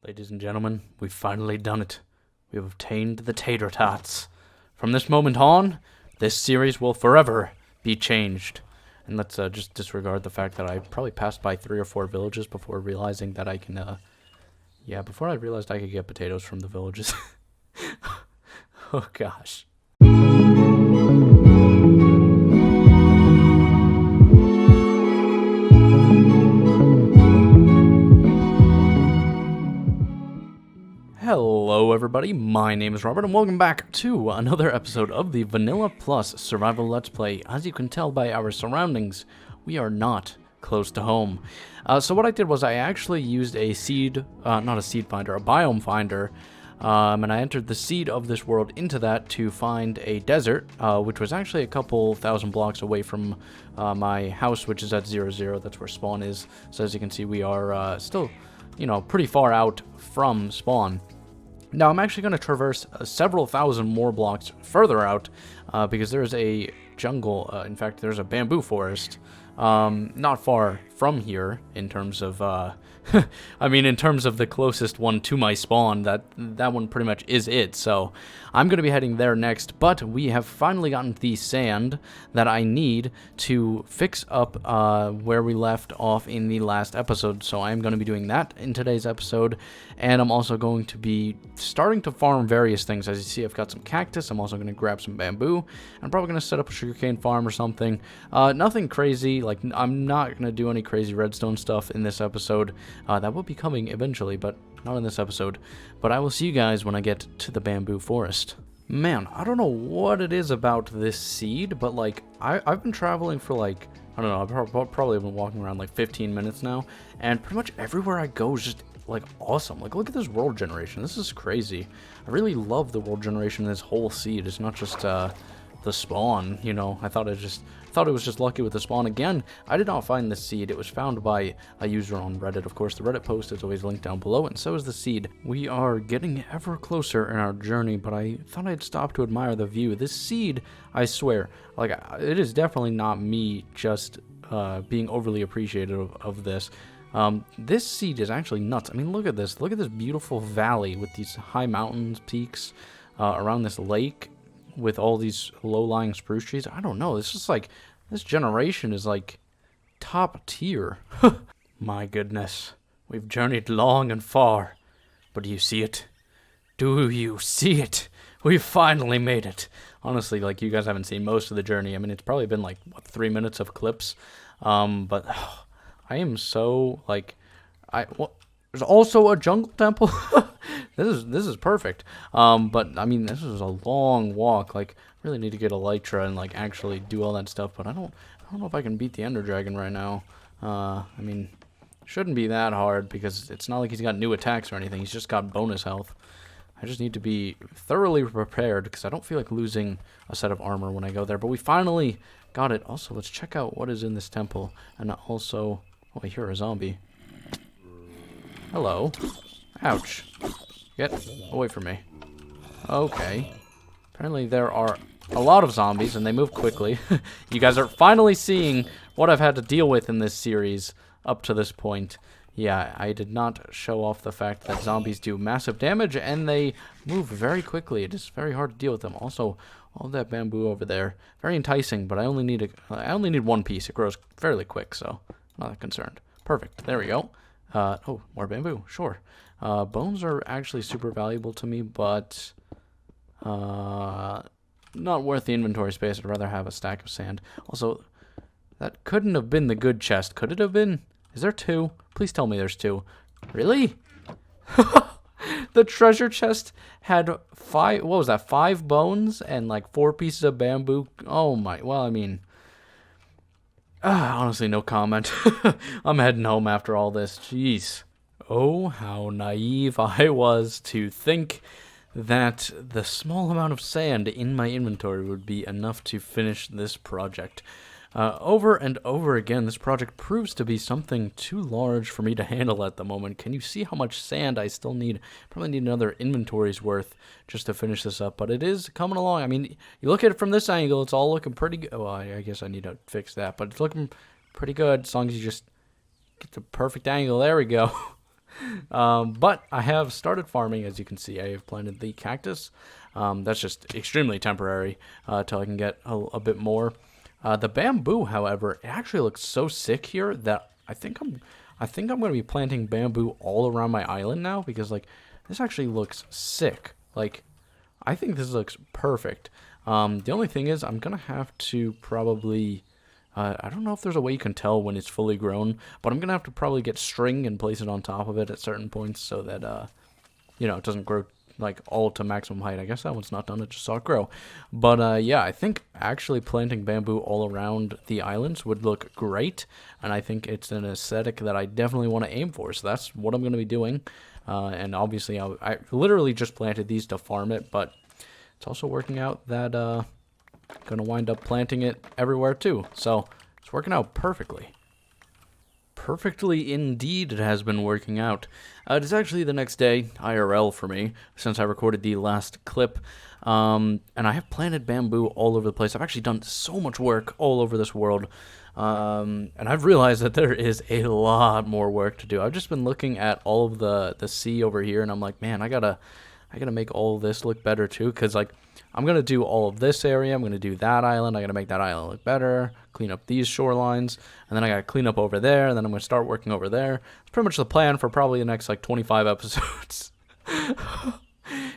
Ladies and gentlemen, we've finally done it. We have obtained the tater tots. From this moment on, this series will forever be changed. And let's just disregard the fact that I probably passed by 3 or 4 villages before realizing that I can, before I realized I could get potatoes from the villages. Oh gosh. Hello everybody, my name is Robert and welcome back to another episode of the Vanilla Plus Survival Let's Play. As you can tell by our surroundings, we are not close to home. So what I did was I actually used a not a seed finder, a biome finder, and I entered the seed of this world into that to find a desert, which was actually a couple thousand blocks away from my house, which is at 00, that's where spawn is. So as you can see, we are still, pretty far out from spawn. Now, I'm actually going to traverse several thousand more blocks further out because there's a jungle. In fact, there's a bamboo forest not far from here in terms of, in terms of the closest one to my spawn. That one pretty much is it. So I'm going to be heading there next, but we have finally gotten the sand that I need to fix up where we left off in the last episode. So I'm going to be doing that in today's episode, and I'm also going to be starting to farm various things. As you see, I've got some cactus. I'm also going to grab some bamboo. I'm probably going to set up a sugarcane farm or something. Nothing crazy. Like, I'm not going to do any crazy redstone stuff in this episode. That will be coming eventually, but not in this episode. But I will see you guys when I get to the bamboo forest. Man, I don't know what it is about this seed, but like I've been traveling for like, I don't know, I've probably been walking around like 15 minutes now, and pretty much everywhere I go is just like awesome. Like, look at this world generation. This is crazy. I really love the world generation of this whole seed. It's not just the spawn, I thought it was just lucky with the spawn. Again, I did not find this seed. It was found by a user on Reddit. Of course, the Reddit post is always linked down below, and so is the seed. We are getting ever closer in our journey, but I thought I'd stop to admire the view. This seed, I swear, like, it is definitely not me just being overly appreciative of this. This seed is actually nuts. I mean, look at this. Look at this beautiful valley with these high mountains, peaks around this lake, with all these low-lying spruce trees. I don't know. It's just like, this generation is like top tier. My goodness. We've journeyed long and far. But do you see it? Do you see it? We've finally made it. Honestly, like, you guys haven't seen most of the journey. I mean, it's probably been like, what, 3 minutes of clips? But I am so, like, there's also a jungle temple. This is perfect. But I mean, this is a long walk. Like, really need to get elytra and like actually do all that stuff. But I don't know if I can beat the Ender Dragon right now. I mean, shouldn't be that hard because it's not like he's got new attacks or anything. He's just got bonus health. I just need to be thoroughly prepared because I don't feel like losing a set of armor when I go there. But we finally got it. Also, let's check out what is in this temple. And also, oh, I hear a zombie. Hello. Ouch. Get away from me. Okay. Apparently there are a lot of zombies, and they move quickly. You guys are finally seeing what I've had to deal with in this series up to this point. Yeah, I did not show off the fact that zombies do massive damage, and they move very quickly. It is very hard to deal with them. Also, all that bamboo over there, very enticing, but I only need one piece. It grows fairly quick, so I'm not that concerned. Perfect. There we go. Oh, more bamboo. Sure. Bones are actually super valuable to me, but not worth the inventory space. I'd rather have a stack of sand. Also, that couldn't have been the good chest. Could it have been? Is there 2? Please tell me there's 2. Really? The treasure chest had 5, what was that, 5 bones and like 4 pieces of bamboo. Oh my, well, I mean, honestly, no comment. I'm heading home after all this. Jeez. Oh, how naive I was to think that the small amount of sand in my inventory would be enough to finish this project. Over and over again, this project proves to be something too large for me to handle at the moment. Can you see how much sand I still need? Probably need another inventory's worth just to finish this up, but it is coming along. I mean, you look at it from this angle, it's all looking pretty good. Well, I guess I need to fix that, but it's looking pretty good as long as you just get the perfect angle. There we go. But I have started farming, as you can see. I have planted the cactus. That's just extremely temporary till I can get a bit more. The bamboo, however, it actually looks so sick here that I think I'm going to be planting bamboo all around my island now, because like this actually looks sick. Like, I think this looks perfect. The only thing is I'm going to have to probably I don't know if there's a way you can tell when it's fully grown, but I'm going to have to probably get string and place it on top of it at certain points so that, it doesn't grow like all to maximum height. I guess that one's not done, I just saw it grow. But yeah, I think actually planting bamboo all around the islands would look great, and I think it's an aesthetic that I definitely want to aim for, so that's what I'm going to be doing. And obviously, I literally just planted these to farm it, but it's also working out that gonna wind up planting it everywhere too, so it's working out perfectly. Perfectly indeed, it has been working out. It is actually the next day, IRL for me, since I recorded the last clip, and I have planted bamboo all over the place. I've actually done so much work all over this world, and I've realized that there is a lot more work to do. I've just been looking at all of the sea over here, and I'm like, man, I gotta make all of this look better too, because like I'm going to do all of this area, I'm going to do that island, I got to make that island look better, clean up these shorelines, and then I got to clean up over there, and then I'm going to start working over there. It's pretty much the plan for probably the next like 25 episodes.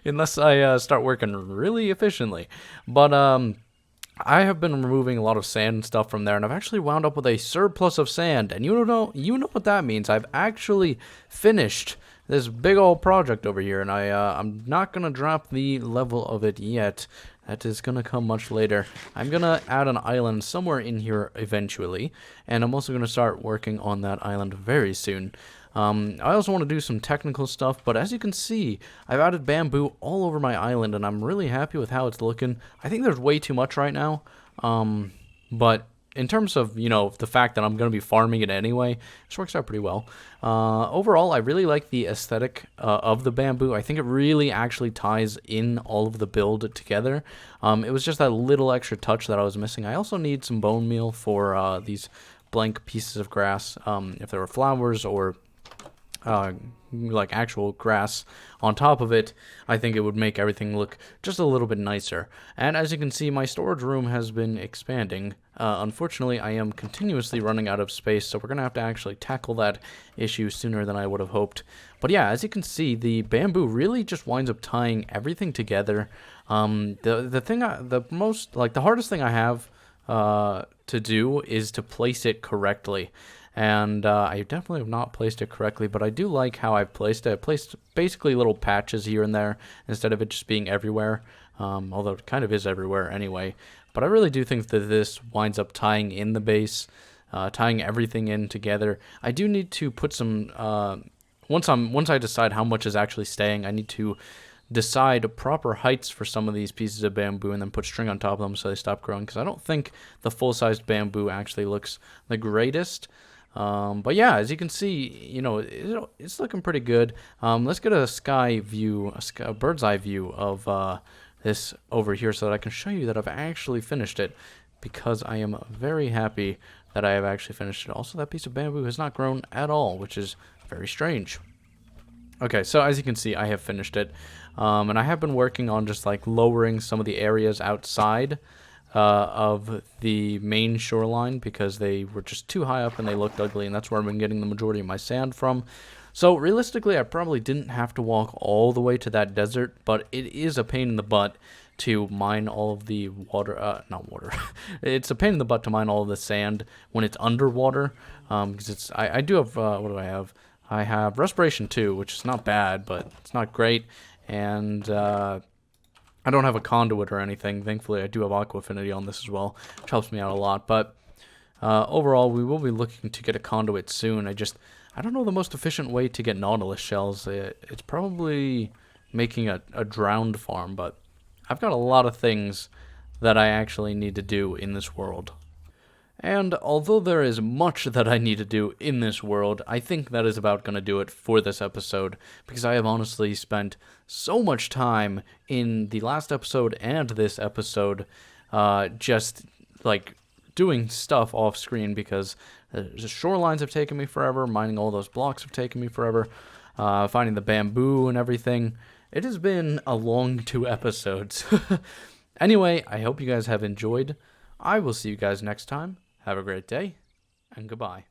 Unless I start working really efficiently. But I have been removing a lot of sand and stuff from there, and I've actually wound up with a surplus of sand, and you know what that means. I've actually finished this big old project over here, and I'm not gonna drop the level of it yet. That is gonna come much later. I'm gonna add an island somewhere in here eventually, and I'm also gonna start working on that island very soon. I also want to do some technical stuff, but as you can see, I've added bamboo all over my island, and I'm really happy with how it's looking. I think there's way too much right now, but in terms of, the fact that I'm going to be farming it anyway, this works out pretty well. Overall, I really like the aesthetic of the bamboo. I think it really actually ties in all of the build together. It was just that little extra touch that I was missing. I also need some bone meal for these blank pieces of grass. If there were flowers or like actual grass on top of it, I think it would make everything look just a little bit nicer. And as you can see, my storage room has been expanding. Unfortunately, I am continuously running out of space, so we're going to have to actually tackle that issue sooner than I would have hoped. But yeah, as you can see, the bamboo really just winds up tying everything together. The hardest thing I have to do is to place it correctly. And I definitely have not placed it correctly, but I do like how I've placed it. I placed basically little patches here and there instead of it just being everywhere, although it kind of is everywhere anyway. But I really do think that this winds up tying in the base, tying everything in together. I do need to put some, once I decide how much is actually staying, I need to decide proper heights for some of these pieces of bamboo and then put string on top of them so they stop growing, because I don't think the full-sized bamboo actually looks the greatest. But yeah, as you can see, it's looking pretty good. Let's get a sky view, a bird's eye view of this over here so that I can show you that I've actually finished it, because I am very happy that I have actually finished it. Also, that piece of bamboo has not grown at all, which is very strange. Okay, so as you can see, I have finished it, and I have been working on just like lowering some of the areas outside of the main shoreline, because they were just too high up and they looked ugly, and that's where I've been getting the majority of my sand from. So realistically, I probably didn't have to walk all the way to that desert, but it is a pain in the butt to mine all of the water, not water, it's a pain in the butt to mine all of the sand when it's underwater, because I do have, what do I have? I have Respiration 2, which is not bad, but it's not great, and I don't have a conduit or anything. Thankfully, I do have Aqua Affinity on this as well, which helps me out a lot. But overall, we will be looking to get a conduit soon. I don't know the most efficient way to get Nautilus shells. It's probably making a drowned farm, but I've got a lot of things that I actually need to do in this world. And although there is much that I need to do in this world, I think that is about going to do it for this episode, because I have honestly spent so much time in the last episode and this episode just like doing stuff off screen, because the shorelines have taken me forever, mining all those blocks have taken me forever. finding the bamboo and everything. It has been a long 2 episodes. Anyway, I hope you guys have enjoyed. I will see you guys next time. Have a great day, and goodbye.